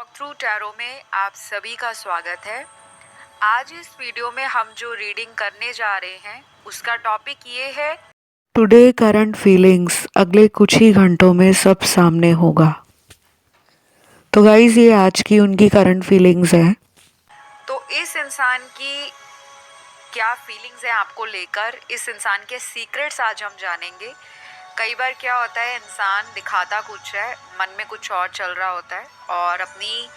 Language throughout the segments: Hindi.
वॉक थ्रू टैरो में आप सभी का स्वागत है। आज इस वीडियो में हम जो रीडिंग करने जा रहे हैं उसका टॉपिक ये है टुडे करंट फीलिंग्स। अगले कुछ ही घंटों में सब सामने होगा। तो गाइज ये आज की उनकी करंट फीलिंग्स है। तो इस इंसान की क्या फीलिंग्स है आपको लेकर, इस इंसान के सीक्रेट्स आज हम जानेंगे। कई बार क्या होता है, इंसान दिखाता कुछ है, मन में कुछ और चल रहा होता है और अपनी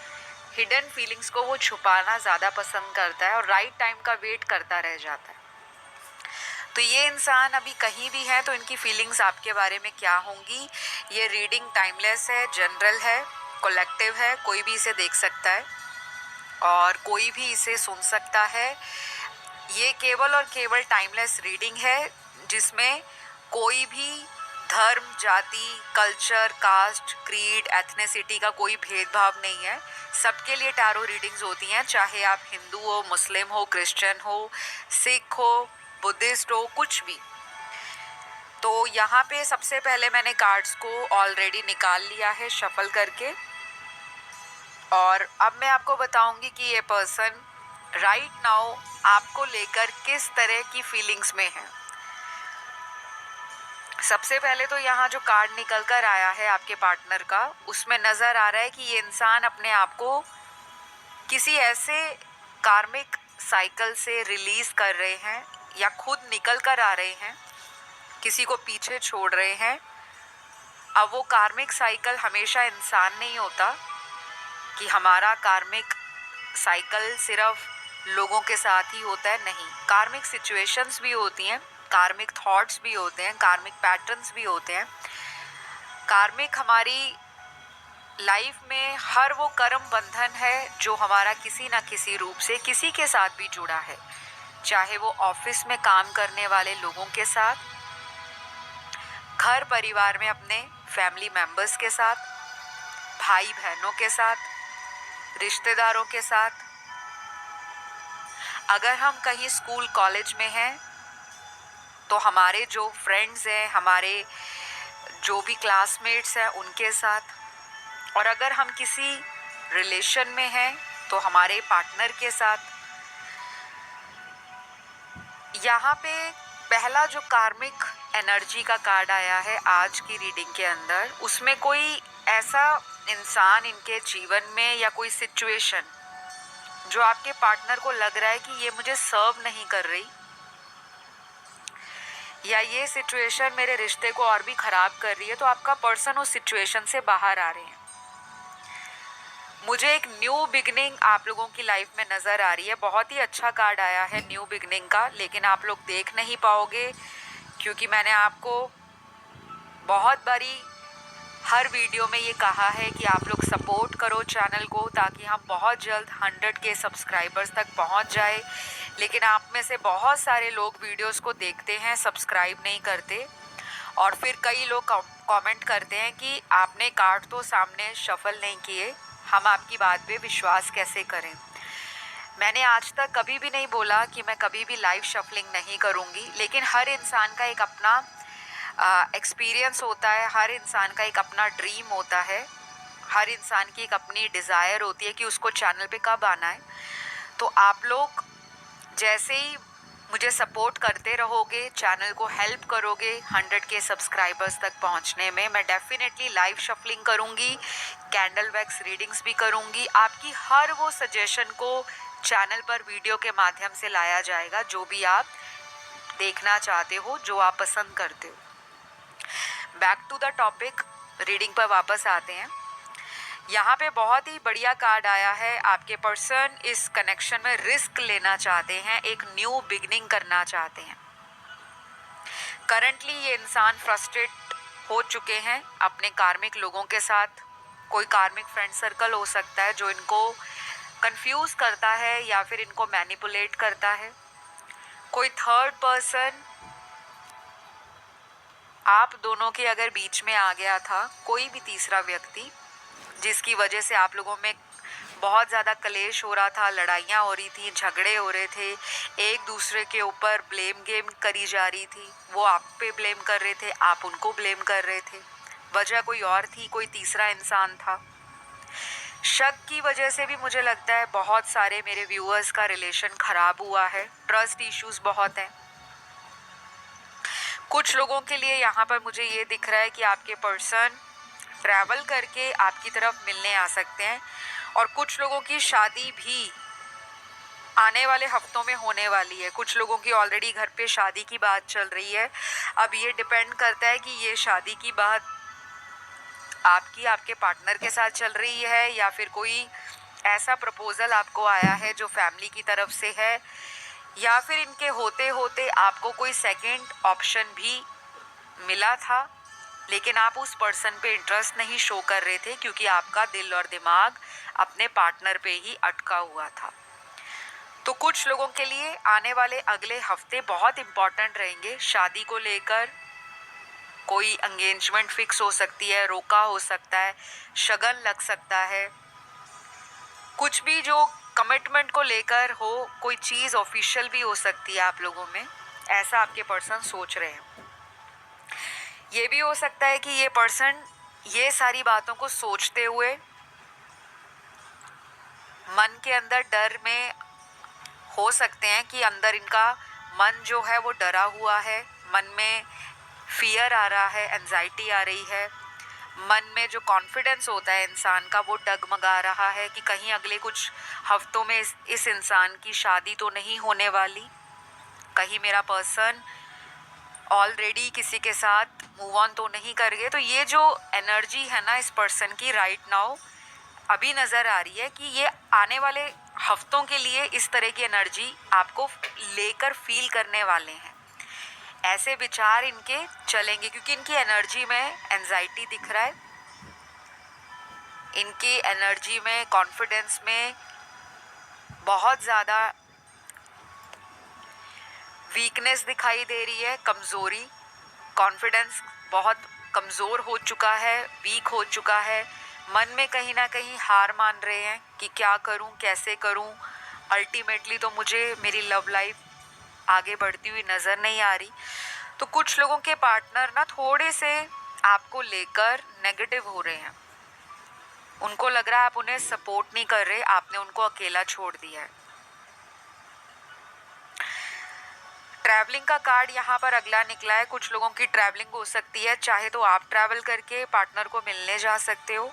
हिडन फीलिंग्स को वो छुपाना ज़्यादा पसंद करता है और राइट टाइम का वेट करता रह जाता है। तो ये इंसान अभी कहीं भी है तो इनकी फीलिंग्स आपके बारे में क्या होंगी। ये रीडिंग टाइमलेस है, जनरल है, कलेक्टिव है, कोई भी इसे देख सकता है और कोई भी इसे सुन सकता है। ये केवल और केवल टाइमलेस रीडिंग है जिसमें कोई भी धर्म, जाति, कल्चर, कास्ट, क्रीड, एथनिसिटी का कोई भेदभाव नहीं है। सबके लिए टैरो रीडिंग्स होती हैं, चाहे आप हिंदू हो, मुस्लिम हो, क्रिश्चियन हो, सिख हो, बुद्धिस्ट हो, कुछ भी। तो यहाँ पे सबसे पहले मैंने कार्ड्स को ऑलरेडी निकाल लिया है शफल करके और अब मैं आपको बताऊंगी कि ये पर्सन राइट नाउ आपको लेकर किस तरह की फीलिंग्स में है। सबसे पहले तो यहाँ जो कार्ड निकल कर आया है आपके पार्टनर का, उसमें नज़र आ रहा है कि ये इंसान अपने आप को किसी ऐसे कार्मिक साइकिल से रिलीज कर रहे हैं या खुद निकल कर आ रहे हैं, किसी को पीछे छोड़ रहे हैं। अब वो कार्मिक साइकिल हमेशा इंसान नहीं होता कि हमारा कार्मिक साइकिल सिर्फ लोगों के साथ ही होता है, नहीं। कार्मिक सिचुएशंस भी होती हैं, कार्मिक थॉट्स भी होते हैं, कार्मिक पैटर्न्स भी होते हैं। कार्मिक हमारी लाइफ में हर वो कर्म बंधन है जो हमारा किसी ना किसी रूप से किसी के साथ भी जुड़ा है, चाहे वो ऑफिस में काम करने वाले लोगों के साथ, घर परिवार में अपने फैमिली मेंबर्स के साथ, भाई बहनों के साथ, रिश्तेदारों के साथ। अगर हम कहीं स्कूल कॉलेज में हैं तो हमारे जो फ्रेंड्स हैं, हमारे जो भी क्लासमेट्स हैं उनके साथ, और अगर हम किसी रिलेशन में हैं तो हमारे पार्टनर के साथ। यहाँ पे पहला जो कार्मिक एनर्जी का कार्ड आया है आज की रीडिंग के अंदर, उसमें कोई ऐसा इंसान इनके जीवन में या कोई सिचुएशन जो आपके पार्टनर को लग रहा है कि ये मुझे सर्व नहीं कर रही या ये सिचुएशन मेरे रिश्ते को और भी ख़राब कर रही है, तो आपका पर्सन उस सिचुएशन से बाहर आ रहे हैं। मुझे एक न्यू बिगनिंग आप लोगों की लाइफ में नज़र आ रही है। बहुत ही अच्छा कार्ड आया है न्यू बिगनिंग का, लेकिन आप लोग देख नहीं पाओगे क्योंकि मैंने आपको बहुत बारी हर वीडियो में ये कहा है कि आप लोग सपोर्ट करो चैनल को ताकि हम बहुत जल्द 100 के सब्सक्राइबर्स तक पहुंच जाए। लेकिन आप में से बहुत सारे लोग वीडियोस को देखते हैं, सब्सक्राइब नहीं करते और फिर कई लोग कमेंट करते हैं कि आपने कार्ड तो सामने शफल नहीं किए, हम आपकी बात पे विश्वास कैसे करें। मैंने आज तक कभी भी नहीं बोला कि मैं कभी भी लाइव शफलिंग नहीं करूँगी, लेकिन हर इंसान का एक अपना एक्सपीरियंस होता है, हर इंसान का एक अपना ड्रीम होता है, हर इंसान की एक अपनी डिज़ायर होती है कि उसको चैनल पे कब आना है। तो आप लोग जैसे ही मुझे सपोर्ट करते रहोगे, चैनल को हेल्प करोगे 100 के सब्सक्राइबर्स तक पहुंचने में, मैं डेफिनेटली लाइव शफलिंग करूंगी, कैंडल वैक्स रीडिंग्स भी करूंगी। आपकी हर वो सजेशन को चैनल पर वीडियो के माध्यम से लाया जाएगा, जो भी आप देखना चाहते हो, जो आप पसंद करते हो। Back to the topic, reading पर वापस आते हैं। यहाँ पे बहुत ही बढ़िया कार्ड आया है। आपके पर्सन इस कनेक्शन में रिस्क लेना चाहते हैं, एक न्यू बिगनिंग करना चाहते हैं। करंटली ये इंसान फ्रस्ट्रेट हो चुके हैं अपने कार्मिक लोगों के साथ। कोई कार्मिक फ्रेंड सर्कल हो सकता है जो इनको कंफ्यूज करता है या फिर इनको मैनिपुलेट करता है। कोई थर्ड पर्सन आप दोनों के अगर बीच में आ गया था, कोई भी तीसरा व्यक्ति, जिसकी वजह से आप लोगों में बहुत ज़्यादा कलेश हो रहा था, लड़ाइयाँ हो रही थी, झगड़े हो रहे थे, एक दूसरे के ऊपर ब्लेम गेम करी जा रही थी। वो आप पे ब्लेम कर रहे थे, आप उनको ब्लेम कर रहे थे, वजह कोई और थी, कोई तीसरा इंसान था। शक की वजह से भी मुझे लगता है बहुत सारे मेरे व्यूअर्स का रिलेशन खराब हुआ है, ट्रस्ट इश्यूज बहुत हैं। कुछ लोगों के लिए यहाँ पर मुझे ये दिख रहा है कि आपके पर्सन ट्रैवल करके आपकी तरफ मिलने आ सकते हैं, और कुछ लोगों की शादी भी आने वाले हफ्तों में होने वाली है। कुछ लोगों की ऑलरेडी घर पे शादी की बात चल रही है। अब ये डिपेंड करता है कि ये शादी की बात आपकी आपके पार्टनर के साथ चल रही है या फिर कोई ऐसा प्रपोजल आपको आया है जो फैमिली की तरफ से है, या फिर इनके होते होते आपको कोई सेकंड ऑप्शन भी मिला था, लेकिन आप उस पर्सन पे इंटरेस्ट नहीं शो कर रहे थे क्योंकि आपका दिल और दिमाग अपने पार्टनर पे ही अटका हुआ था। तो कुछ लोगों के लिए आने वाले अगले हफ्ते बहुत इम्पॉर्टेंट रहेंगे। शादी को लेकर कोई एंगेजमेंट फिक्स हो सकती है, रोका हो सकता है, शगन लग सकता है, कुछ भी जो कमिटमेंट को लेकर हो, कोई चीज़ ऑफिशियल भी हो सकती है आप लोगों में, ऐसा आपके पर्सन सोच रहे हैं। ये भी हो सकता है कि ये पर्सन ये सारी बातों को सोचते हुए मन के अंदर डर में हो सकते हैं कि अंदर इनका मन जो है वो डरा हुआ है, मन में फियर आ रहा है, एंजाइटी आ रही है, मन में जो कॉन्फिडेंस होता है इंसान का वो डगमगा रहा है कि कहीं अगले कुछ हफ्तों में इस इंसान की शादी तो नहीं होने वाली, कहीं मेरा पर्सन ऑलरेडी किसी के साथ मूव ऑन तो नहीं कर गए। तो ये जो एनर्जी है ना इस पर्सन की राइट नाउ अभी नज़र आ रही है कि ये आने वाले हफ्तों के लिए इस तरह की एनर्जी आपको लेकर फील करने वाले हैं। ऐसे विचार इनके चलेंगे क्योंकि इनकी एनर्जी में एंजाइटी दिख रहा है, इनकी एनर्जी में कॉन्फिडेंस में बहुत ज़्यादा वीकनेस दिखाई दे रही है, कमज़ोरी, कॉन्फिडेंस बहुत कमज़ोर हो चुका है, वीक हो चुका है, मन में कहीं ना कहीं हार मान रहे हैं कि क्या करूं, कैसे करूं, अल्टीमेटली तो मुझे मेरी लव लाइफ आगे बढ़ती हुई नज़र नहीं आ रही। तो कुछ लोगों के पार्टनर ना थोड़े से आपको लेकर नेगेटिव हो रहे हैं, उनको लग रहा है आप उन्हें सपोर्ट नहीं कर रहे, आपने उनको अकेला छोड़ दिया है। ट्रैवलिंग का कार्ड यहाँ पर अगला निकला है। कुछ लोगों की ट्रैवलिंग हो सकती है, चाहे तो आप ट्रैवल करके पार्टनर को मिलने जा सकते हो,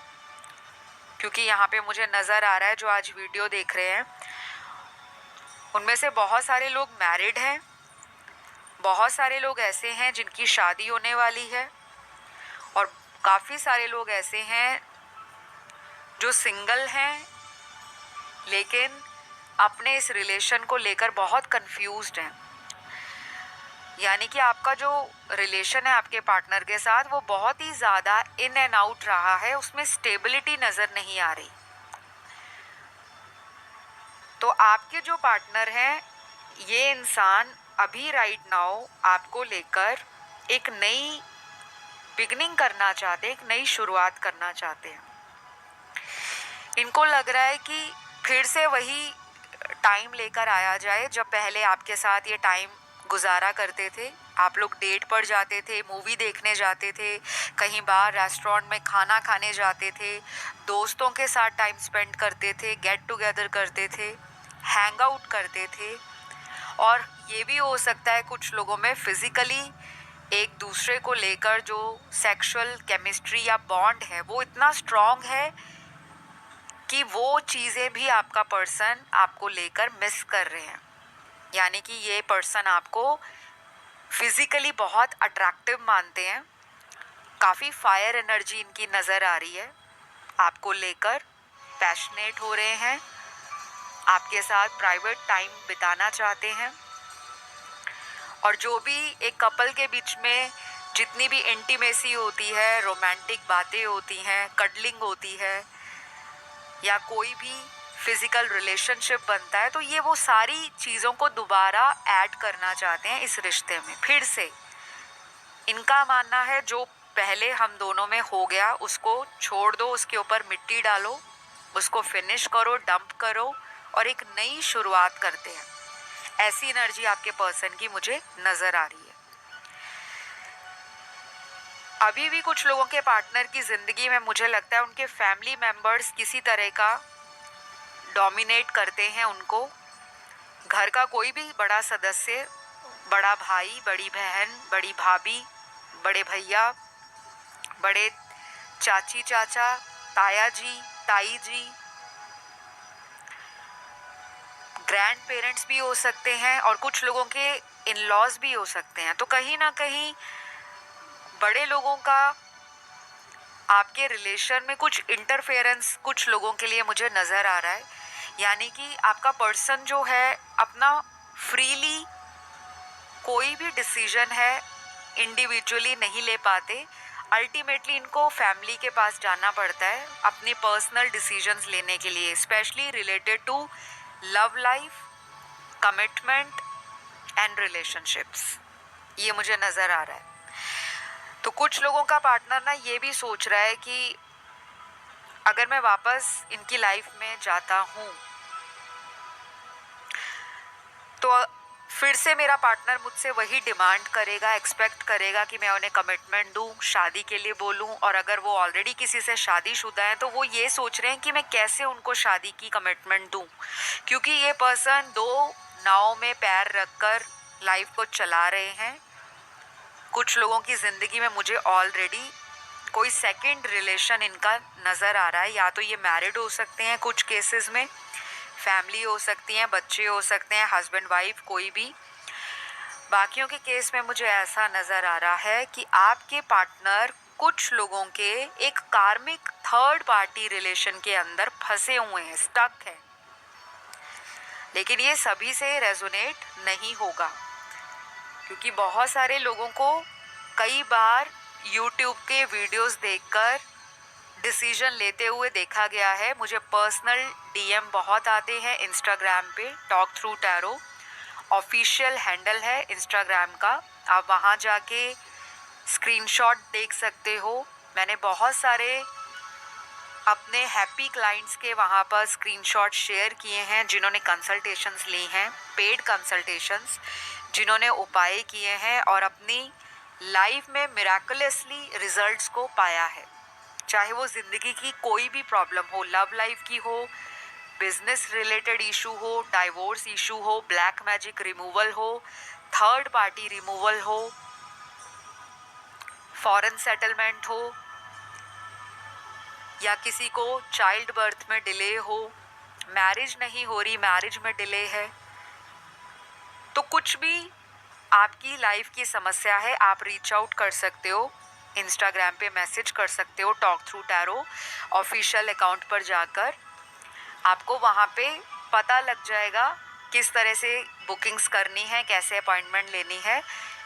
क्योंकि यहाँ पे मुझे नज़र आ रहा है जो आज वीडियो देख रहे हैं उनमें से बहुत सारे लोग मैरिड हैं, बहुत सारे लोग ऐसे हैं जिनकी शादी होने वाली है, और काफ़ी सारे लोग ऐसे हैं जो सिंगल हैं लेकिन अपने इस रिलेशन को लेकर बहुत कंफ्यूज्ड हैं। यानी कि आपका जो रिलेशन है आपके पार्टनर के साथ वो बहुत ही ज़्यादा इन एंड आउट रहा है, उसमें स्टेबिलिटी नज़र नहीं आ रही। तो आपके जो पार्टनर हैं ये इंसान अभी राइट नाउ आपको लेकर एक नई बिगनिंग करना चाहते हैं, एक नई शुरुआत करना चाहते हैं। इनको लग रहा है कि फिर से वही टाइम लेकर आया जाए जब पहले आपके साथ ये टाइम गुजारा करते थे। आप लोग डेट पर जाते थे, मूवी देखने जाते थे, कहीं बाहर रेस्टोरेंट में खाना खाने जाते थे, दोस्तों के साथ टाइम स्पेंड करते थे, गेट टुगेदर करते थे, हैंग आउट करते थे। और ये भी हो सकता है कुछ लोगों में फिज़िकली एक दूसरे को लेकर जो सेक्सुअल केमिस्ट्री या बॉन्ड है वो इतना स्ट्रॉन्ग है कि वो चीज़ें भी आपका पर्सन आपको लेकर मिस कर रहे हैं। यानी कि ये पर्सन आपको फिज़िकली बहुत अट्रैक्टिव मानते हैं, काफ़ी फायर एनर्जी इनकी नज़र आ रही है, आपको लेकर पैशनेट हो रहे हैं, आपके साथ प्राइवेट टाइम बिताना चाहते हैं। और जो भी एक कपल के बीच में जितनी भी इंटीमेसी होती है, रोमांटिक बातें होती हैं, कडलिंग होती है या कोई भी फिज़िकल रिलेशनशिप बनता है, तो ये वो सारी चीज़ों को दोबारा ऐड करना चाहते हैं इस रिश्ते में। फिर से इनका मानना है जो पहले हम दोनों में हो गया उसको छोड़ दो, उसके ऊपर मिट्टी डालो, उसको फिनिश करो, डंप करो और एक नई शुरुआत करते हैं। ऐसी एनर्जी आपके पर्सन की मुझे नज़र आ रही है। अभी भी कुछ लोगों के पार्टनर की ज़िंदगी में मुझे लगता है उनके फैमिली मेंबर्स किसी तरह का डोमिनेट करते हैं उनको। घर का कोई भी बड़ा सदस्य, बड़ा भाई, बड़ी बहन, बड़ी भाभी, बड़े भैया, बड़े चाची चाचा, ताया जी, ताई जी, ग्रैंड पेरेंट्स भी हो सकते हैं और कुछ लोगों के इन लॉज भी हो सकते हैं। तो कहीं ना कहीं बड़े लोगों का आपके रिलेशन में कुछ इंटरफेरेंस कुछ लोगों के लिए मुझे नज़र आ रहा है। यानी कि आपका पर्सन जो है अपना फ्रीली कोई भी डिसीजन है इंडिविजुअली नहीं ले पाते। अल्टीमेटली इनको फैमिली के पास जाना पड़ता है अपनी पर्सनल डिसीजंस लेने के लिए, specially related to love life, commitment and relationships. ये मुझे नज़र आ रहा है। तो कुछ लोगों का पार्टनर ना ये भी सोच रहा है कि अगर मैं वापस इनकी लाइफ में जाता हूँ तो फिर से मेरा पार्टनर मुझसे वही डिमांड करेगा, एक्सपेक्ट करेगा कि मैं उन्हें कमिटमेंट दूँ, शादी के लिए बोलूँ। और अगर वो ऑलरेडी किसी से शादीशुदा हैं तो वो ये सोच रहे हैं कि मैं कैसे उनको शादी की कमिटमेंट दूँ, क्योंकि ये पर्सन दो नाव में पैर रखकर लाइफ को चला रहे हैं। कुछ लोगों की ज़िंदगी में मुझे ऑलरेडी कोई सेकंड रिलेशन इनका नज़र आ रहा है। या तो ये मैरिड हो सकते हैं, कुछ केसेस में फैमिली हो सकती हैं, बच्चे हो सकते हैं, हस्बैंड वाइफ कोई भी। बाकियों के केस में मुझे ऐसा नज़र आ रहा है कि आपके पार्टनर कुछ लोगों के एक कार्मिक थर्ड पार्टी रिलेशन के अंदर फंसे हुए हैं, स्टक हैं। लेकिन ये सभी से रेजोनेट नहीं होगा, क्योंकि बहुत सारे लोगों को कई बार यूट्यूब के वीडियोस देखकर डिसीजन लेते हुए देखा गया है। मुझे पर्सनल डीएम बहुत आते हैं इंस्टाग्राम पे, talk through tarot official handle है इंस्टाग्राम का। आप वहाँ जाके स्क्रीनशॉट देख सकते हो। मैंने बहुत सारे अपने हैप्पी क्लाइंट्स के वहाँ पर स्क्रीनशॉट शेयर किए हैं जिन्होंने कंसल्टेशंस ली हैं, पेड कंसल्टेशंस, जिन्होंने उपाय किए हैं और अपनी लाइफ में मिराकुलसली रिजल्ट्स को पाया है। चाहे वो ज़िंदगी की कोई भी प्रॉब्लम हो, लव लाइफ की हो, बिजनेस रिलेटेड इशू हो, डाइवोर्स इशू हो, ब्लैक मैजिक रिमूवल हो, थर्ड पार्टी रिमूवल हो, फॉरेन सेटलमेंट हो, या किसी को चाइल्ड बर्थ में डिले हो, मैरिज नहीं हो रही, मैरिज में डिले है, तो कुछ भी आपकी लाइफ की समस्या है, आप रीच आउट कर सकते हो, इंस्टाग्राम पे मैसेज कर सकते हो talk through tarot official account पर जाकर। आपको वहाँ पे पता लग जाएगा किस तरह से बुकिंग्स करनी है, कैसे अपॉइंटमेंट लेनी है,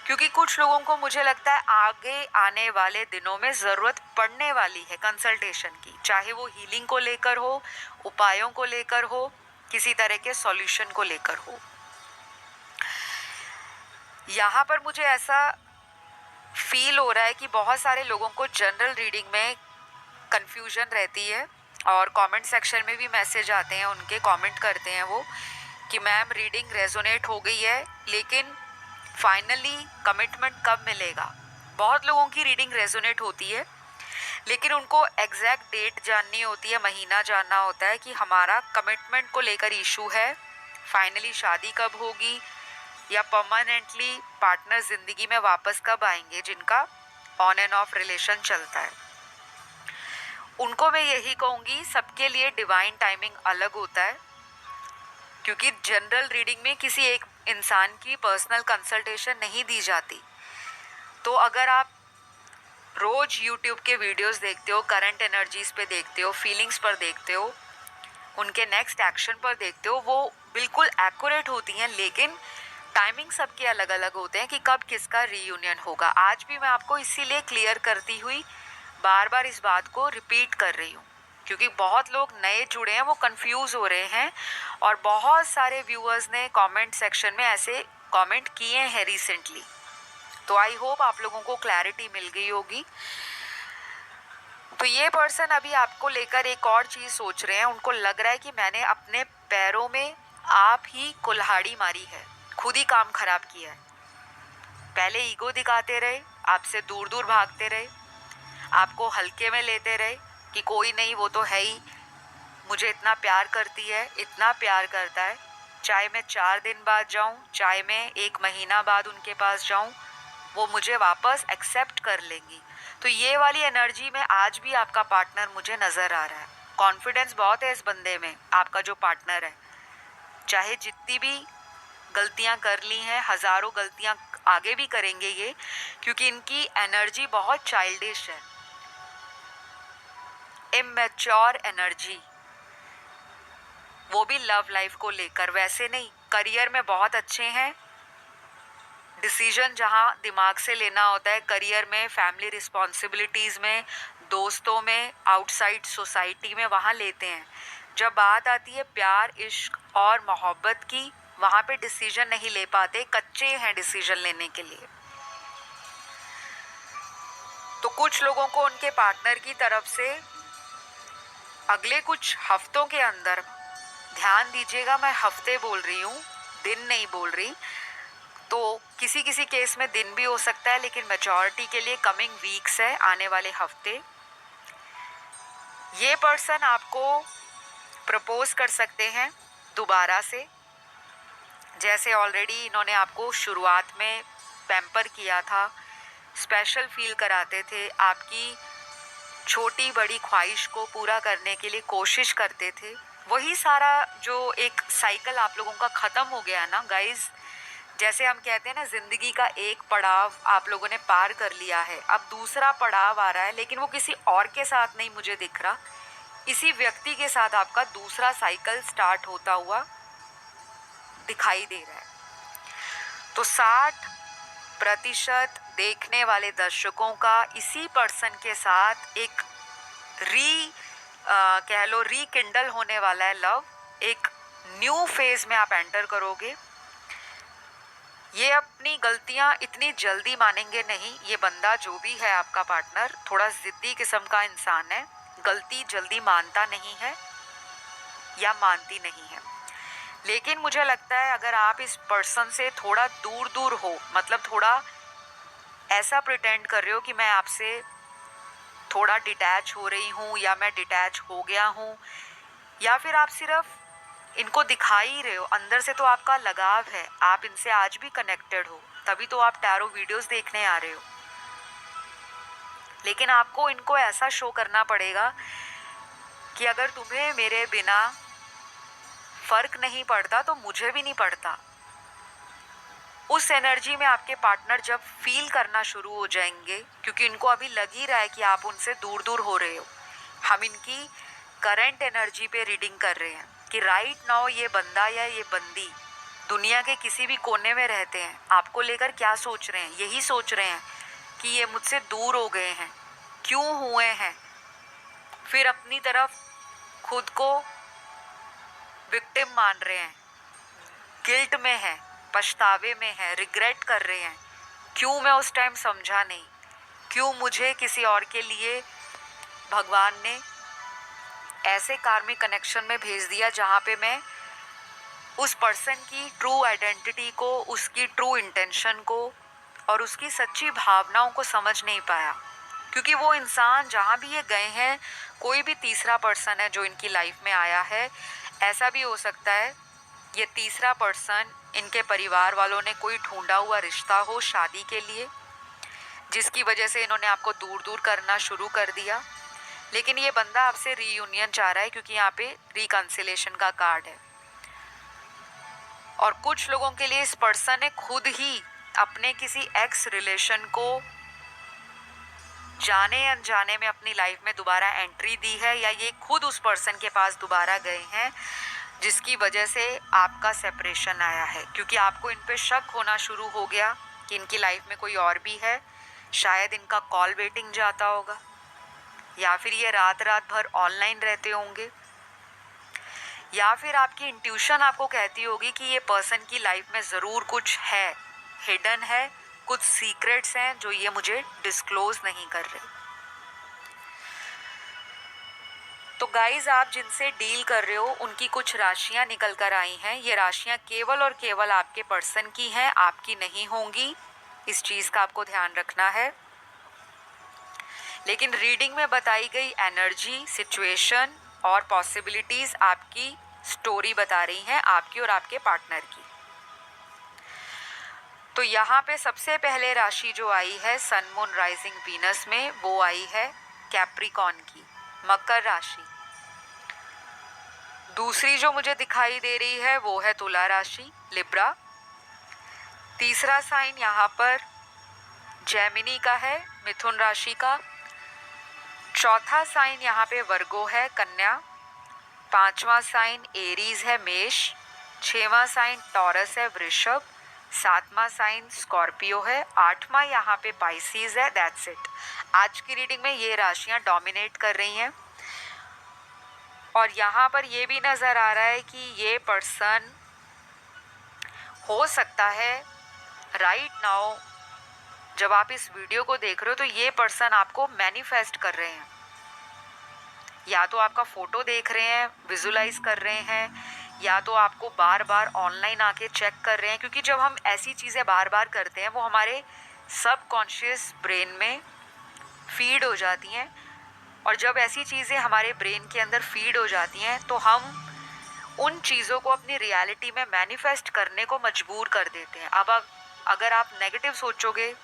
क्योंकि कुछ लोगों को मुझे लगता है आगे आने वाले दिनों में ज़रूरत पड़ने वाली है कंसल्टेशन की, चाहे वो हीलिंग को लेकर हो, उपायों को लेकर हो, किसी तरह के सॉल्यूशन को लेकर हो। यहाँ पर मुझे ऐसा फील हो रहा है कि बहुत सारे लोगों को जनरल रीडिंग में कन्फ्यूजन रहती है और कमेंट सेक्शन में भी मैसेज आते हैं, उनके कमेंट करते हैं वो कि मैम रीडिंग रेजोनेट हो गई है लेकिन फाइनली कमिटमेंट कब मिलेगा। बहुत लोगों की रीडिंग रेजोनेट होती है लेकिन उनको एग्जैक्ट डेट जाननी होती है, महीना जानना होता है कि हमारा कमिटमेंट को लेकर इशू है, फाइनली शादी कब होगी या परमानेंटली पार्टनर ज़िंदगी में वापस कब आएंगे, जिनका ऑन एंड ऑफ रिलेशन चलता है। उनको मैं यही कहूँगी, सबके लिए डिवाइन टाइमिंग अलग होता है, क्योंकि जनरल रीडिंग में किसी एक इंसान की पर्सनल कंसल्टेशन नहीं दी जाती। तो अगर आप रोज़ यूट्यूब के वीडियोस देखते हो, करंट एनर्जीज़ पे देखते हो, फीलिंग्स पर देखते हो, उनके नेक्स्ट एक्शन पर देखते हो, वो बिल्कुल एक्यूरेट होती हैं, लेकिन टाइमिंग सबके अलग अलग होते हैं कि कब किसका रीयूनियन होगा। आज भी मैं आपको इसीलिए क्लियर करती हुई बार बार इस बात को रिपीट कर रही हूँ, क्योंकि बहुत लोग नए जुड़े हैं, वो कंफ्यूज हो रहे हैं और बहुत सारे व्यूअर्स ने कमेंट सेक्शन में ऐसे कमेंट किए हैं रिसेंटली। तो आई होप आप लोगों को क्लैरिटी मिल गई होगी। तो ये पर्सन अभी आपको लेकर एक और चीज़ सोच रहे हैं, उनको लग रहा है कि मैंने अपने पैरों में आप ही कुल्हाड़ी मारी है, खुद ही काम खराब किया है। पहले ईगो दिखाते रहे, आपसे दूर दूर भागते रहे, आपको हल्के में लेते रहे कि कोई नहीं, वो तो है ही, मुझे इतना प्यार करती है, इतना प्यार करता है, चाहे मैं 4 दिन बाद जाऊं, चाहे मैं 1 महीना बाद उनके पास जाऊं, वो मुझे वापस एक्सेप्ट कर लेंगी। तो ये वाली एनर्जी में आज भी आपका पार्टनर मुझे नज़र आ रहा है। कॉन्फिडेंस बहुत है इस बंदे में, आपका जो पार्टनर है। चाहे जितनी भी गलतियां कर ली हैं, हज़ारों गलतियां आगे भी करेंगे ये, क्योंकि इनकी एनर्जी बहुत चाइल्डिश है, इमेच्योर एनर्जी, वो भी लव लाइफ को लेकर। वैसे नहीं, करियर में बहुत अच्छे हैं, डिसीजन जहाँ दिमाग से लेना होता है करियर में, फैमिली रिस्पॉन्सिबिलिटीज़ में, दोस्तों में, आउटसाइड सोसाइटी में, वहाँ लेते हैं। जब बात आती है प्यार, इश्क और मोहब्बत की, वहाँ पे डिसीजन नहीं ले पाते, कच्चे हैं डिसीजन लेने के लिए। तो कुछ लोगों को उनके पार्टनर की तरफ से अगले कुछ हफ्तों के अंदर, ध्यान दीजिएगा मैं हफ्ते बोल रही हूँ, दिन नहीं बोल रही, तो किसी किसी केस में दिन भी हो सकता है, लेकिन मेजॉरिटी के लिए कमिंग वीक्स है, आने वाले हफ्ते। ये पर्सन आपको प्रपोज कर सकते हैं दोबारा से, जैसे ऑलरेडी इन्होंने आपको शुरुआत में पैम्पर किया था, स्पेशल फील कराते थे, आपकी छोटी बड़ी ख्वाहिश को पूरा करने के लिए कोशिश करते थे। वही सारा जो एक साइकिल आप लोगों का ख़त्म हो गया ना गाइज़। जैसे हम कहते हैं ना, ज़िंदगी का एक पड़ाव आप लोगों ने पार कर लिया है, अब दूसरा पड़ाव आ रहा है, लेकिन वो किसी और के साथ नहीं मुझे दिख रहा, इसी व्यक्ति के साथ आपका दूसरा साइकिल स्टार्ट होता हुआ दिखाई दे रहा है। तो 60% देखने वाले दर्शकों का इसी पर्सन के साथ एक कह लो रीकिंडल होने वाला है लव। एक न्यू फेज में आप एंटर करोगे। ये अपनी गलतियां इतनी जल्दी मानेंगे नहीं। ये बंदा जो भी है आपका पार्टनर थोड़ा ज़िद्दी किस्म का इंसान है, गलती जल्दी मानता नहीं है या मानती नहीं है। लेकिन मुझे लगता है अगर आप इस पर्सन से थोड़ा दूर दूर हो, मतलब थोड़ा ऐसा प्रिटेंड कर रहे हो कि मैं आपसे थोड़ा डिटैच हो रही हूँ या मैं डिटैच हो गया हूँ, या फिर आप सिर्फ इनको दिखा ही रहे हो, अंदर से तो आपका लगाव है, आप इनसे आज भी कनेक्टेड हो, तभी तो आप टैरो वीडियोस देखने आ रहे हो। लेकिन आपको इनको ऐसा शो करना पड़ेगा कि अगर तुम्हें मेरे बिना फर्क नहीं पड़ता तो मुझे भी नहीं पड़ता। उस एनर्जी में आपके पार्टनर जब फील करना शुरू हो जाएंगे, क्योंकि इनको अभी लग ही रहा है कि आप उनसे दूर दूर हो रहे हो। हम इनकी करंट एनर्जी पे रीडिंग कर रहे हैं कि राइट नाउ ये बंदा या ये बंदी दुनिया के किसी भी कोने में रहते हैं, आपको लेकर क्या सोच रहे हैं? यही सोच रहे हैं कि ये मुझसे दूर हो गए हैं, क्यों हुए हैं। फिर अपनी तरफ खुद को विक्टिम मान रहे हैं, गिल्ट में हैं, पछतावे में हैं, रिग्रेट कर रहे हैं, क्यों मैं उस टाइम समझा नहीं, क्यों मुझे किसी और के लिए भगवान ने ऐसे कार्मिक कनेक्शन में भेज दिया जहाँ पे मैं उस पर्सन की ट्रू आइडेंटिटी को, उसकी ट्रू इंटेंशन को और उसकी सच्ची भावनाओं को समझ नहीं पाया। क्योंकि वो इंसान जहाँ भी ये गए हैं, कोई भी तीसरा पर्सन है जो इनकी लाइफ में आया है, ऐसा भी हो सकता है ये तीसरा पर्सन इनके परिवार वालों ने कोई ढूंढा हुआ रिश्ता हो शादी के लिए, जिसकी वजह से इन्होंने आपको दूर दूर करना शुरू कर दिया। लेकिन ये बंदा आपसे रीयूनियन चाह रहा है, क्योंकि यहाँ पे रिकंसिलेशन का कार्ड है। और कुछ लोगों के लिए इस पर्सन ने खुद ही अपने किसी एक्स रिलेशन को जाने अनजाने में अपनी लाइफ में दोबारा एंट्री दी है, या ये खुद उस पर्सन के पास दोबारा गए हैं, जिसकी वजह से आपका सेपरेशन आया है। क्योंकि आपको इन पे शक होना शुरू हो गया कि इनकी लाइफ में कोई और भी है। शायद इनका कॉल वेटिंग जाता होगा, या फिर ये रात रात भर ऑनलाइन रहते होंगे, या फिर आपकी इंट्यूशन आपको कहती होगी कि ये पर्सन की लाइफ में ज़रूर कुछ है, हिडन है, कुछ सीक्रेट्स हैं जो ये मुझे डिस्क्लोज नहीं कर रहे। तो गाइज, आप जिनसे डील कर रहे हो उनकी कुछ राशियां निकल कर आई हैं। ये राशियां केवल और केवल आपके पर्सन की हैं, आपकी नहीं होंगी। इस चीज़ का आपको ध्यान रखना है। लेकिन रीडिंग में बताई गई एनर्जी, सिचुएशन और पॉसिबिलिटीज़ आपकी स्टोरी बता रही हैं, आपकी और आपके पार्टनर की। तो यहाँ पे सबसे पहले राशि जो आई है सन मून राइजिंग वीनस में, वो आई है कैप्रिकॉर्न की, मकर राशि। दूसरी जो मुझे दिखाई दे रही है वो है तुला राशि, लिब्रा। तीसरा साइन यहाँ पर जेमिनी का है, मिथुन राशि का। चौथा साइन यहाँ पे वर्गो है, कन्या। पांचवा साइन एरीज है, मेष। छठवां साइन टॉरस है, वृषभ। सातवां साइन स्कॉर्पियो है। आठवां यहाँ पे पाइसिस है। That's it. आज की रीडिंग में ये राशियां डोमिनेट कर रही हैं और यहाँ पर ये भी नज़र आ रहा है कि ये पर्सन हो सकता है राइट नाउ जब आप इस वीडियो को देख रहे हो तो ये पर्सन आपको मैनिफेस्ट कर रहे हैं, या तो आपका फोटो देख रहे हैं, विजुलाइज कर रहे हैं, या तो आपको बार बार ऑनलाइन आके चेक कर रहे हैं, क्योंकि जब हम ऐसी चीज़ें बार बार करते हैं वो हमारे सबकॉन्शियस ब्रेन में फीड हो जाती हैं, और जब ऐसी चीज़ें हमारे ब्रेन के अंदर फीड हो जाती हैं तो हम उन चीज़ों को अपनी रियलिटी में मैनिफेस्ट करने को मजबूर कर देते हैं। अब अगर आप नेगेटिव सोचोगे,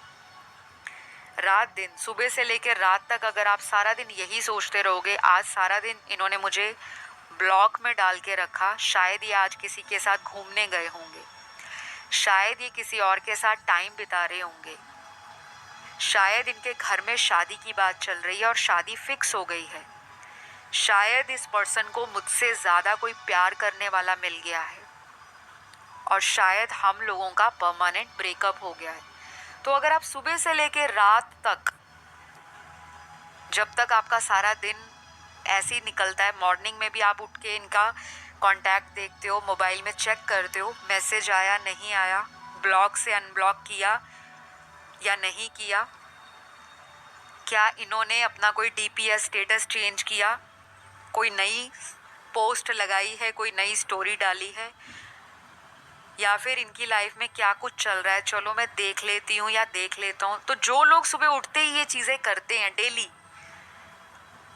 रात दिन सुबह से लेकर रात तक अगर आप सारा दिन यही सोचते रहोगे, आज सारा दिन इन्होंने मुझे ब्लॉक में डाल के रखा, शायद ये आज किसी के साथ घूमने गए होंगे, शायद ये किसी और के साथ टाइम बिता रहे होंगे, शायद इनके घर में शादी की बात चल रही है और शादी फिक्स हो गई है, शायद इस पर्सन को मुझसे ज़्यादा कोई प्यार करने वाला मिल गया है, और शायद हम लोगों का परमानेंट ब्रेकअप हो गया है। तो अगर आप सुबह से लेकर रात तक, जब तक आपका सारा दिन ऐसे ही निकलता है, मॉर्निंग में भी आप उठ के इनका कांटेक्ट देखते हो, मोबाइल में चेक करते हो, मैसेज आया नहीं आया, ब्लॉक से अनब्लॉक किया या नहीं किया, क्या इन्होंने अपना कोई डीपीएस स्टेटस चेंज किया, कोई नई पोस्ट लगाई है, कोई नई स्टोरी डाली है, या फिर इनकी लाइफ में क्या कुछ चल रहा है, चलो मैं देख लेती हूँ या देख लेता हूँ। तो जो लोग सुबह उठते ही ये चीज़ें करते हैं डेली,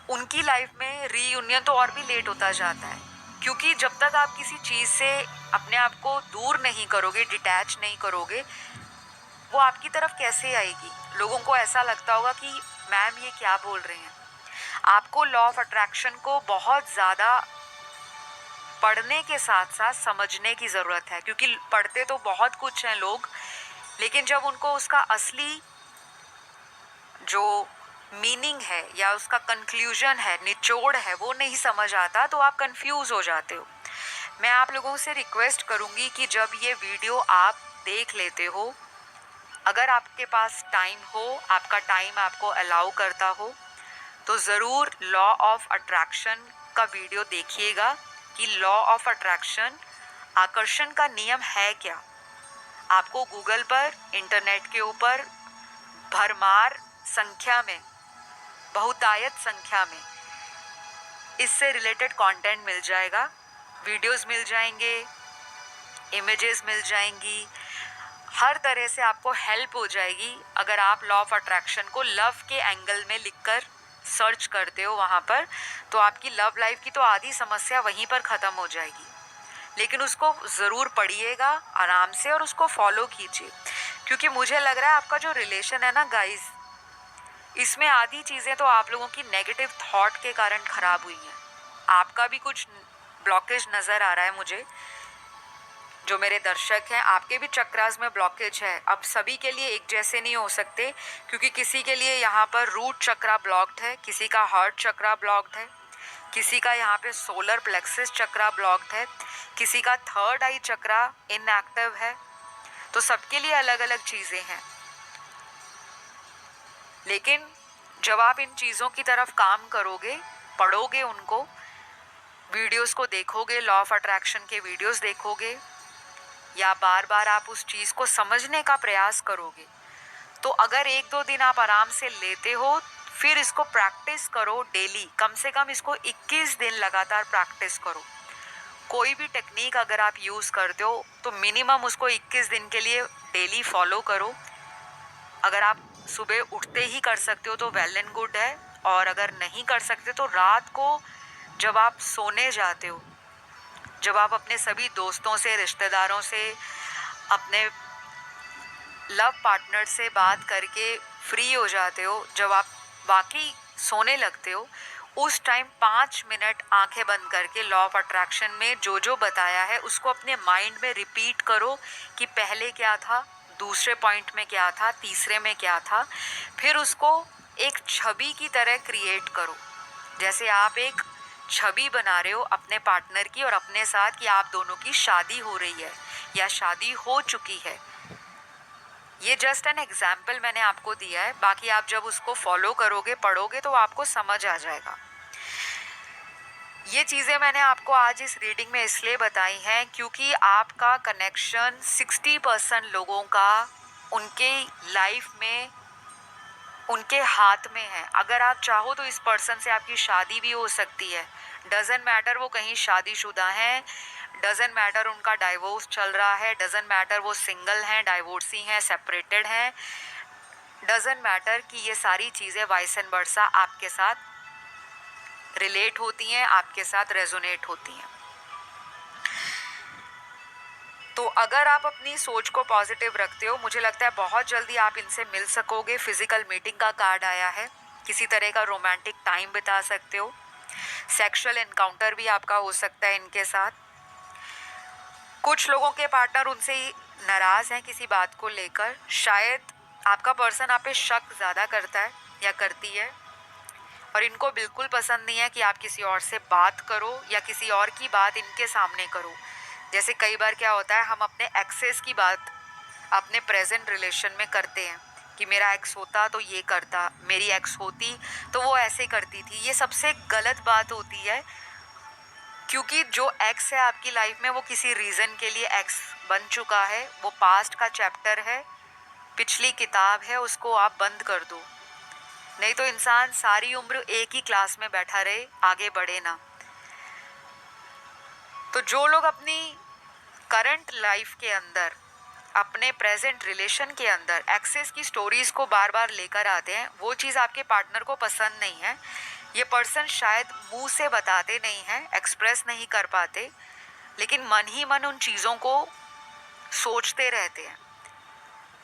उनकी लाइफ में रीयूनियन तो और भी लेट होता जाता है, क्योंकि जब तक आप किसी चीज़ से अपने आप को दूर नहीं करोगे, डिटैच नहीं करोगे, वो आपकी तरफ कैसे आएगी। लोगों को ऐसा लगता होगा कि मैम ये क्या बोल रहे हैं। आपको लॉ ऑफ अट्रैक्शन को बहुत ज़्यादा पढ़ने के साथ साथ समझने की ज़रूरत है, क्योंकि पढ़ते तो बहुत कुछ हैं लोग, लेकिन जब उनको उसका असली जो मीनिंग है या उसका कंक्लूजन है, निचोड़ है, वो नहीं समझ आता तो आप कंफ्यूज हो जाते हो। मैं आप लोगों से रिक्वेस्ट करूँगी कि जब ये वीडियो आप देख लेते हो, अगर आपके पास टाइम हो, आपका टाइम आपको अलाउ करता हो, तो ज़रूर लॉ ऑफ अट्रैक्शन का वीडियो देखिएगा कि लॉ ऑफ अट्रैक्शन, आकर्षण का नियम है क्या। आपको गूगल पर, इंटरनेट के ऊपर भरमार संख्या में, बहुतायत संख्या में इससे रिलेटेड कंटेंट मिल जाएगा, वीडियोस मिल जाएंगे, इमेजेस मिल जाएंगी, हर तरह से आपको हेल्प हो जाएगी। अगर आप लॉ ऑफ अट्रैक्शन को लव के एंगल में लिखकर सर्च करते हो वहाँ पर, तो आपकी लव लाइफ की तो आधी समस्या वहीं पर ख़त्म हो जाएगी। लेकिन उसको ज़रूर पढ़िएगा आराम से और उसको फॉलो कीजिए, क्योंकि मुझे लग रहा है आपका जो रिलेशन है ना गाइस, इसमें आधी चीज़ें तो आप लोगों की नेगेटिव थॉट के कारण ख़राब हुई हैं। आपका भी कुछ ब्लॉकेज नज़र आ रहा है मुझे। जो मेरे दर्शक हैं, आपके भी चक्रास में ब्लॉकेज है। अब सभी के लिए एक जैसे नहीं हो सकते, क्योंकि किसी के लिए यहाँ पर रूट चक्रा ब्लॉक्ड है, किसी का हार्ट चक्रा ब्लॉक्ड है, किसी का यहाँ पे सोलर प्लेक्सस चक्रा ब्लॉक्ड है, किसी का थर्ड आई चक्रा इनएक्टिव है। तो सबके लिए अलग अलग चीज़ें हैं, लेकिन जब आप इन चीज़ों की तरफ काम करोगे, पढ़ोगे उनको, वीडियोस को देखोगे, लॉ ऑफ अट्रैक्शन के वीडियोस देखोगे, या बार बार आप उस चीज़ को समझने का प्रयास करोगे, तो अगर 1-2 दिन आप आराम से लेते हो, फिर इसको प्रैक्टिस करो डेली। कम से कम इसको 21 दिन लगातार प्रैक्टिस करो। कोई भी टेक्निक अगर आप यूज़ करते हो तो मिनिमम उसको 21 दिन के लिए डेली फॉलो करो। अगर आप सुबह उठते ही कर सकते हो तो वेल एंड गुड है, और अगर नहीं कर सकते तो रात को जब आप सोने जाते हो, जब आप अपने सभी दोस्तों से, रिश्तेदारों से, अपने लव पार्टनर से बात करके फ्री हो जाते हो, जब आप बाकी सोने लगते हो, उस टाइम 5 मिनट आंखें बंद करके लॉ ऑफ अट्रैक्शन में जो जो बताया है उसको अपने माइंड में रिपीट करो कि पहले क्या था, दूसरे पॉइंट में क्या था, तीसरे में क्या था। फिर उसको एक छवि की तरह क्रिएट करो, जैसे आप एक छवि बना रहे हो अपने पार्टनर की और अपने साथ कि आप दोनों की शादी हो रही है या शादी हो चुकी है। ये जस्ट एन एग्जाम्पल मैंने आपको दिया है, बाकी आप जब उसको फॉलो करोगे, पढ़ोगे तो आपको समझ आ जाएगा। ये चीज़ें मैंने आपको आज इस रीडिंग में इसलिए बताई हैं क्योंकि आपका कनेक्शन 60% लोगों का उनके लाइफ में उनके हाथ में है। अगर आप चाहो तो इस पर्सन से आपकी शादी भी हो सकती है। डजेंट मैटर वो कहीं शादीशुदा हैं, डजेंट मैटर उनका डाइवोर्स चल रहा है, डजेंट मैटर वो सिंगल हैं, डाइवोर्सी हैं, सेपरेटेड हैं, डजेंट मैटर कि ये सारी चीज़ें वाइस एंड वर्सा आपके साथ रिलेट होती हैं, आपके साथ रेजोनेट होती हैं। तो अगर आप अपनी सोच को पॉजिटिव रखते हो, मुझे लगता है बहुत जल्दी आप इनसे मिल सकोगे। फिजिकल मीटिंग का कार्ड आया है, किसी तरह का रोमांटिक टाइम बिता सकते हो, सेक्सुअल एनकाउंटर भी आपका हो सकता है इनके साथ। कुछ लोगों के पार्टनर उनसे नाराज़ हैं किसी बात को लेकर, शायद आपका पर्सन आप पे शक ज़्यादा करता है या करती है, और इनको बिल्कुल पसंद नहीं है कि आप किसी और से बात करो या किसी और की बात इनके सामने करो। जैसे कई बार क्या होता है, हम अपने एक्सेस की बात अपने प्रेजेंट रिलेशन में करते हैं कि मेरा एक्स होता तो ये करता, मेरी एक्स होती तो वो ऐसे करती थी। ये सबसे गलत बात होती है, क्योंकि जो एक्स है आपकी लाइफ में वो किसी रीज़न के लिए एक्स बन चुका है, वो पास्ट का चैप्टर है, पिछली किताब है, उसको आप बंद कर दो। नहीं तो इंसान सारी उम्र एक ही क्लास में बैठा रहे, आगे बढ़े ना। तो जो लोग अपनी करंट लाइफ के अंदर, अपने प्रेजेंट रिलेशन के अंदर एक्सेस की स्टोरीज को बार बार लेकर आते हैं, वो चीज़ आपके पार्टनर को पसंद नहीं है। ये पर्सन शायद मुंह से बताते नहीं हैं, एक्सप्रेस नहीं कर पाते, लेकिन मन ही मन उन चीज़ों को सोचते रहते हैं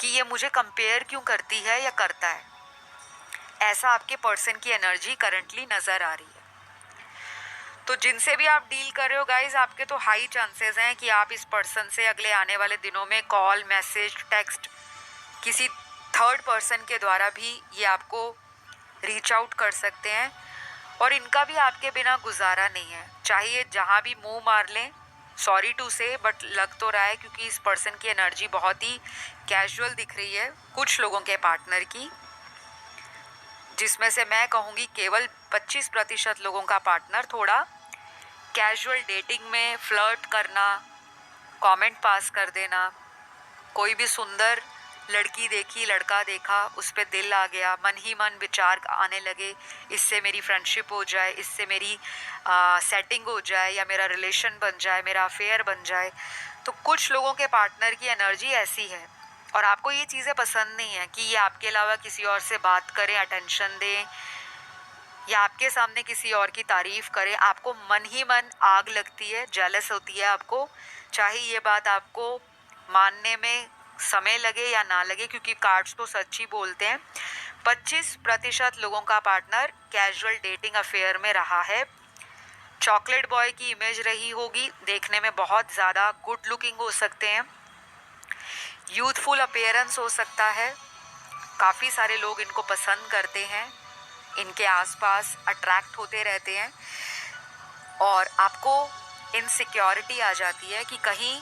कि ये मुझे कंपेयर क्यों करती है या करता है। ऐसा आपके पर्सन की एनर्जी करंटली नज़र आ रही है। तो जिनसे भी आप डील कर रहे हो गाइज, आपके तो हाई चांसेस हैं कि आप इस पर्सन से अगले आने वाले दिनों में कॉल, मैसेज, टेक्स्ट, किसी थर्ड पर्सन के द्वारा भी ये आपको रीच आउट कर सकते हैं। और इनका भी आपके बिना गुजारा नहीं है, चाहिए जहाँ भी मुंह मार लें। सॉरी टू से, बट लग तो रहा है क्योंकि इस पर्सन की एनर्जी बहुत ही कैजुअल दिख रही है कुछ लोगों के पार्टनर की, जिसमें से मैं कहूँगी केवल 25% लोगों का पार्टनर थोड़ा कैजुअल डेटिंग में फ्लर्ट करना, कमेंट पास कर देना, कोई भी सुंदर लड़की देखी, लड़का देखा, उस पर दिल आ गया, मन ही मन विचार आने लगे, इससे मेरी फ्रेंडशिप हो जाए, इससे मेरी सेटिंग हो जाए, या मेरा रिलेशन बन जाए, मेरा अफेयर बन जाए। तो कुछ लोगों के पार्टनर की एनर्जी ऐसी है, और आपको ये चीज़ें पसंद नहीं है कि ये आपके अलावा किसी और से बात करें, अटेंशन दें, या आपके सामने किसी और की तारीफ़ करें। आपको मन ही मन आग लगती है, जेलस होती है आपको, चाहे ये बात आपको मानने में समय लगे या ना लगे, क्योंकि कार्ड्स तो सच ही बोलते हैं। 25% लोगों का पार्टनर कैजुअल डेटिंग अफेयर में रहा है। चॉकलेट बॉय की इमेज रही होगी, देखने में बहुत ज़्यादा गुड लुकिंग हो सकते हैं, यूथफुल अपीयरेंस हो सकता है, काफ़ी सारे लोग इनको पसंद करते हैं, इनके आसपास अट्रैक्ट होते रहते हैं, और आपको इनसिक्योरिटी आ जाती है कि कहीं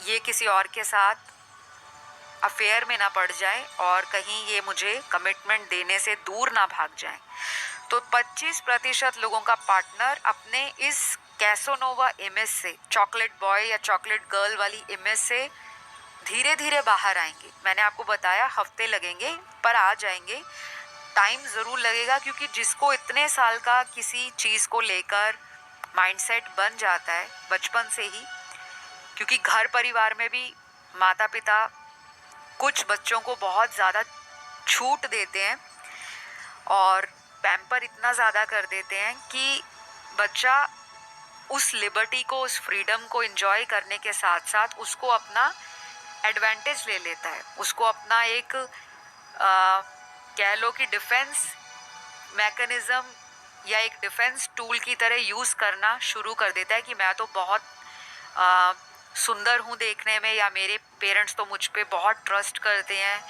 ये किसी और के साथ अफेयर में ना पड़ जाए और कहीं ये मुझे कमिटमेंट देने से दूर ना भाग जाए। तो 25% लोगों का पार्टनर अपने इस कैसोनोवा इमेज से, चॉकलेट बॉय या चॉकलेट गर्ल वाली इमेज से धीरे धीरे बाहर आएंगे। मैंने आपको बताया हफ्ते लगेंगे, पर आ जाएंगे। टाइम ज़रूर लगेगा, क्योंकि जिसको इतने साल का किसी चीज़ को लेकर माइंडसेट बन जाता है बचपन से ही, क्योंकि घर परिवार में भी माता पिता कुछ बच्चों को बहुत ज़्यादा छूट देते हैं और पैम्पर इतना ज़्यादा कर देते हैं कि बच्चा उस लिबर्टी को, उस फ्रीडम को एंजॉय करने के साथ साथ उसको अपना एडवांटेज ले लेता है, उसको अपना एक कह लो कि डिफेंस मैकेनिज्म या एक डिफेंस टूल की तरह यूज़ करना शुरू कर देता है कि मैं तो बहुत सुंदर हूँ देखने में, या मेरे पेरेंट्स तो मुझ पे बहुत ट्रस्ट करते हैं,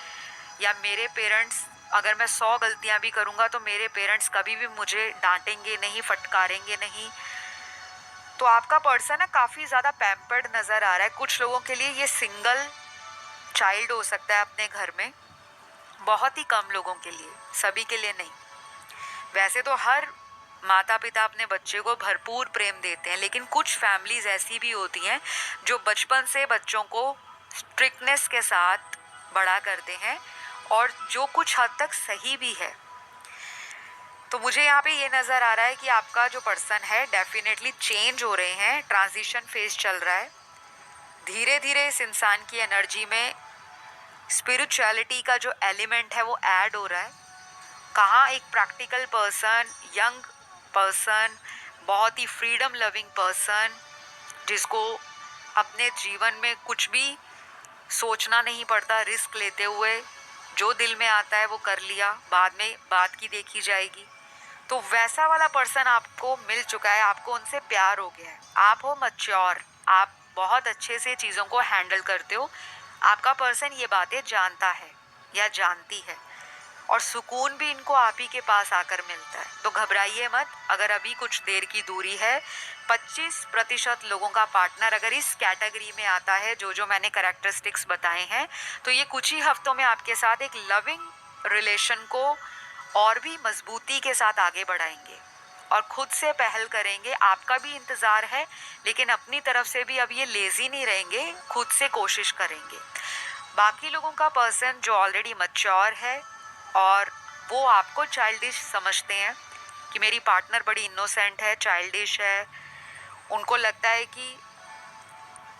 या मेरे पेरेंट्स अगर मैं 100 गलतियाँ भी करूँगा तो मेरे पेरेंट्स कभी भी मुझे डांटेंगे नहीं, फटकारेंगे नहीं। तो आपका पर्सन ना काफ़ी ज़्यादा पैम्पर्ड नज़र आ रहा है। कुछ लोगों के लिए ये सिंगल चाइल्ड हो सकता है अपने घर में, बहुत ही कम लोगों के लिए, सभी के लिए नहीं। वैसे तो हर माता पिता अपने बच्चे को भरपूर प्रेम देते हैं, लेकिन कुछ फैमिलीज ऐसी भी होती हैं जो बचपन से बच्चों को स्ट्रिक्टनेस के साथ बड़ा करते हैं, और जो कुछ हद तक सही भी है। तो मुझे यहाँ पे ये नज़र आ रहा है कि आपका जो पर्सन है डेफिनेटली चेंज हो रहे हैं, ट्रांजिशन फेज चल रहा है। धीरे धीरे इस इंसान की एनर्जी में स्पिरिचुअलिटी का जो एलिमेंट है वो ऐड हो रहा है। कहाँ एक प्रैक्टिकल पर्सन, यंग पर्सन, बहुत ही फ्रीडम लविंग पर्सन, जिसको अपने जीवन में कुछ भी सोचना नहीं पड़ता, रिस्क लेते हुए जो दिल में आता है वो कर लिया, बाद में बात की देखी जाएगी। तो वैसा वाला पर्सन आपको मिल चुका है, आपको उनसे प्यार हो गया है। आप हो मैच्योर, आप बहुत अच्छे से चीज़ों को हैंडल करते हो। आपका पर्सन ये बातें जानता है या जानती है, और सुकून भी इनको आप ही के पास आकर मिलता है। तो घबराइए मत, अगर अभी कुछ देर की दूरी है। 25% लोगों का पार्टनर अगर इस कैटेगरी में आता है, जो मैंने कैरेक्टरिस्टिक्स बताए हैं, तो ये कुछ ही हफ्तों में आपके साथ एक लविंग रिलेशन को और भी मजबूती के साथ आगे बढ़ाएंगे और खुद से पहल करेंगे। आपका भी इंतज़ार है, लेकिन अपनी तरफ से भी अब ये लेज़ी नहीं रहेंगे, खुद से कोशिश करेंगे। बाकी लोगों का पर्सन जो ऑलरेडी मैच्योर है और वो आपको चाइल्डिश समझते हैं कि मेरी पार्टनर बड़ी इनोसेंट है, चाइल्डिश है, उनको लगता है कि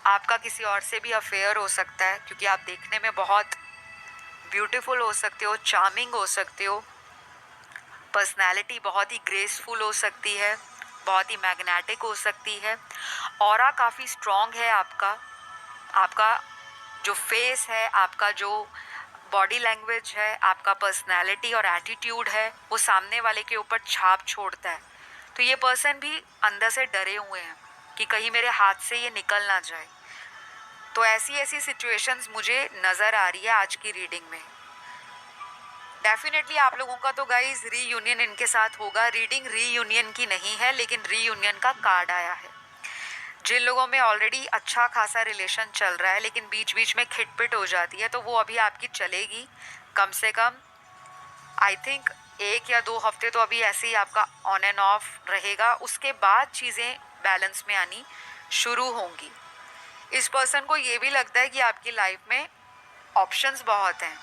आपका किसी और से भी अफेयर हो सकता है, क्योंकि आप देखने में बहुत ब्यूटीफुल हो सकते हो, चार्मिंग हो सकते हो, पर्सनैलिटी बहुत ही ग्रेसफुल हो सकती है, बहुत ही मैग्नेटिक हो सकती है, ऑरा काफ़ी स्ट्रॉन्ग है आपका जो फेस है, आपका जो बॉडी लैंग्वेज है, आपका पर्सनैलिटी और एटीट्यूड है, वो सामने वाले के ऊपर छाप छोड़ता है। तो ये पर्सन भी अंदर से डरे हुए हैं कि कहीं मेरे हाथ से ये निकल ना जाए। तो ऐसी सिचुएशंस मुझे नज़र आ रही है आज की रीडिंग में। डेफिनेटली आप लोगों का तो गाइज रीयूनियन इनके साथ होगा। रीडिंग रीयूनियन की नहीं है, लेकिन रीयूनियन का कार्ड आया है। जिन लोगों में ऑलरेडी अच्छा खासा रिलेशन चल रहा है, लेकिन बीच बीच में खिटपिट हो जाती है, तो वो अभी आपकी चलेगी कम से कम आई थिंक 1 या 2 हफ्ते तो अभी ऐसे ही आपका ऑन एंड ऑफ रहेगा। उसके बाद चीज़ें बैलेंस में आनी शुरू होंगी। इस पर्सन को ये भी लगता है कि आपकी लाइफ में ऑप्शंस बहुत हैं।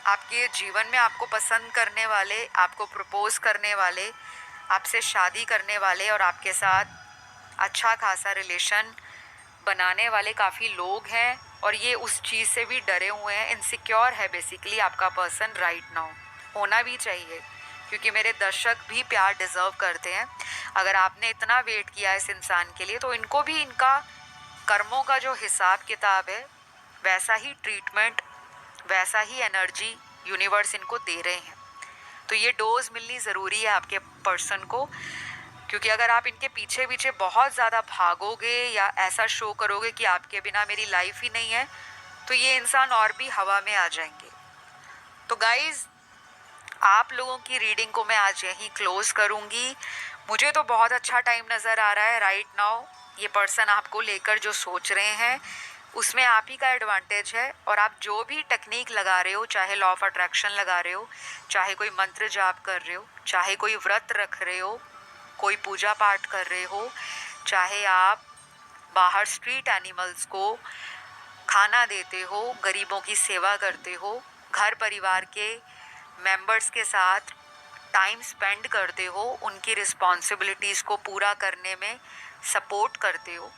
आपके जीवन में आपको पसंद करने वाले, आपको प्रपोज करने वाले, आपसे शादी करने वाले और आपके साथ अच्छा खासा रिलेशन बनाने वाले काफ़ी लोग हैं, और ये उस चीज़ से भी डरे हुए हैं, इनसिक्योर है बेसिकली आपका पर्सन राइट नाउ। होना भी चाहिए, क्योंकि मेरे दर्शक भी प्यार डिज़र्व करते हैं। अगर आपने इतना वेट किया इस इंसान के लिए, तो इनको भी इनका कर्मों का जो हिसाब किताब है, वैसा ही ट्रीटमेंट, वैसा ही एनर्जी यूनिवर्स इनको दे रहे हैं। तो ये डोज मिलनी ज़रूरी है आपके पर्सन को, क्योंकि अगर आप इनके पीछे पीछे बहुत ज़्यादा भागोगे या ऐसा शो करोगे कि आपके बिना मेरी लाइफ ही नहीं है, तो ये इंसान और भी हवा में आ जाएंगे। तो गाइज़, आप लोगों की रीडिंग को मैं आज यहीं क्लोज़ करूँगी। मुझे तो बहुत अच्छा टाइम नज़र आ रहा है राइट नाउ। ये पर्सन आपको लेकर जो सोच रहे हैं उसमें आप ही का एडवांटेज है, और आप जो भी टेक्निक लगा रहे हो, चाहे लॉ ऑफ अट्रैक्शन लगा रहे हो, चाहे कोई मंत्र जाप कर रहे हो, चाहे कोई व्रत रख रहे हो, कोई पूजा पाठ कर रहे हो, चाहे आप बाहर स्ट्रीट एनिमल्स को खाना देते हो, गरीबों की सेवा करते हो, घर परिवार के मेंबर्स के साथ टाइम स्पेंड करते हो, उनकी रिस्पॉन्सिबिलिटीज़ को पूरा करने में सपोर्ट करते हो,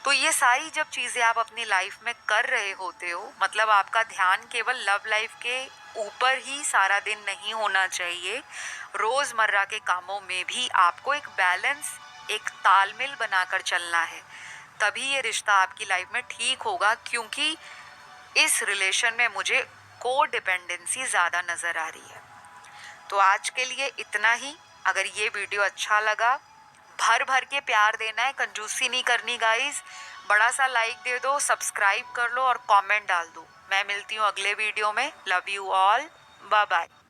तो ये सारी जब चीज़ें आप अपनी लाइफ में कर रहे होते हो, मतलब आपका ध्यान केवल लव लाइफ के ऊपर ही सारा दिन नहीं होना चाहिए, रोज़मर्रा के कामों में भी आपको एक बैलेंस, एक तालमेल बनाकर चलना है, तभी ये रिश्ता आपकी लाइफ में ठीक होगा। क्योंकि इस रिलेशन में मुझे को डिपेंडेंसी ज़्यादा नज़र आ रही है। तो आज के लिए इतना ही। अगर ये वीडियो अच्छा लगा, भर भर के प्यार देना है, कंजूसी नहीं करनी गाइस। बड़ा सा लाइक दे दो, सब्सक्राइब कर लो और कमेंट डाल दो। मैं मिलती हूँ अगले वीडियो में। Love you all, bye bye.